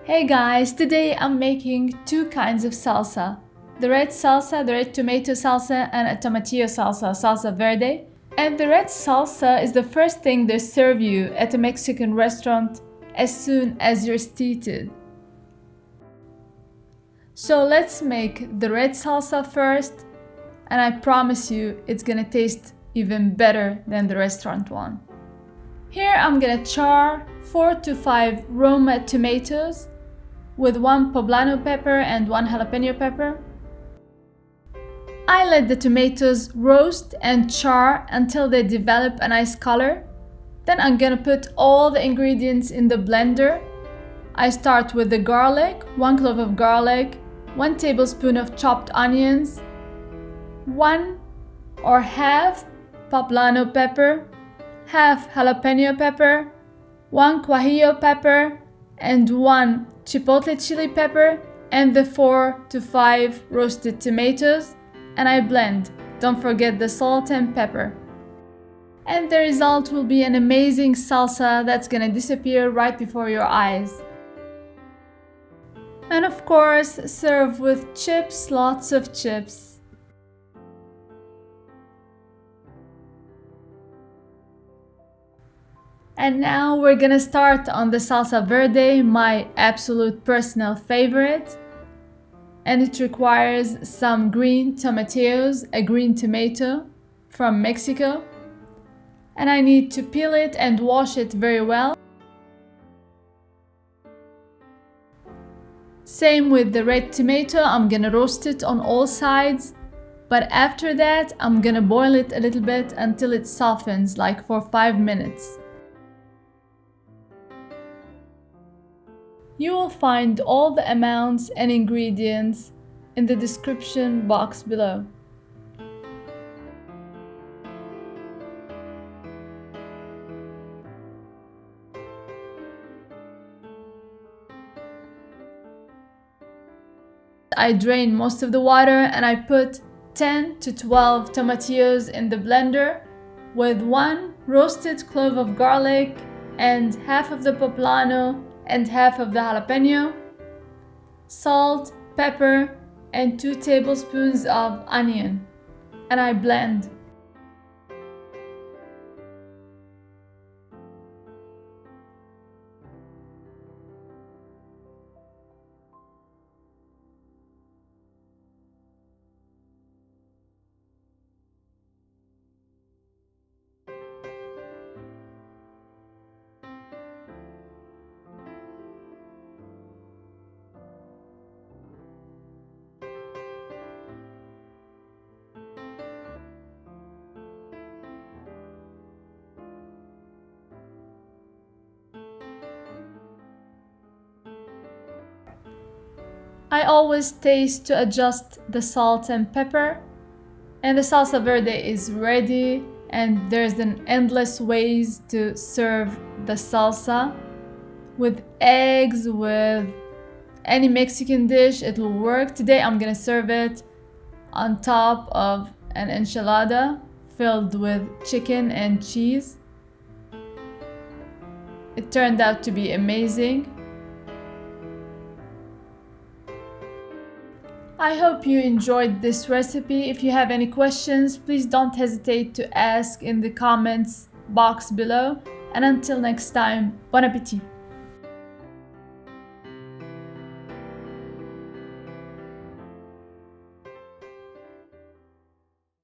Hey guys, today I'm making two kinds of salsa. The red salsa, the red tomato salsa, and a tomatillo salsa, salsa verde. And the red salsa is the first thing they serve you at a Mexican restaurant as soon as you're seated. So let's make the red salsa first, and I promise you it's gonna taste even better than the restaurant one. Here I'm gonna char 4 to 5 roma tomatoes with 1 poblano pepper and 1 jalapeno pepper. I let the tomatoes roast and char until they develop a nice color. Then I'm gonna put all the ingredients in the blender. I start with the garlic, 1 clove of garlic, 1 tablespoon of chopped onions, 1 or half poblano pepper, half jalapeno pepper, 1 guajillo pepper, and 1 chipotle chili pepper, and the 4 to 5 roasted tomatoes, and I blend. Don't forget the salt and pepper. And the result will be an amazing salsa that's gonna disappear right before your eyes. And of course, serve with chips, lots of chips. And now we're gonna start on the salsa verde, my absolute personal favorite. And it requires some green tomatillos, a green tomato from Mexico. And I need to peel it and wash it very well. Same with the red tomato, I'm gonna roast it on all sides. But after that, I'm gonna boil it a little bit until it softens, like for 5 minutes. You will find all the amounts and ingredients in the description box below. I drain most of the water and I put 10 to 12 tomatillos in the blender with 1 roasted clove of garlic and half of the poblano and half of the jalapeno, salt, pepper, and 2 tablespoons of onion, and I blend. I always taste to adjust the salt and pepper, and the salsa verde is ready, and there's an endless ways to serve the salsa with eggs, with any Mexican dish, it will work. Today I'm gonna serve it on top of an enchilada filled with chicken and cheese. It turned out to be amazing. I hope you enjoyed this recipe. If you have any questions, please don't hesitate to ask in the comments box below. And until next time, bon appétit!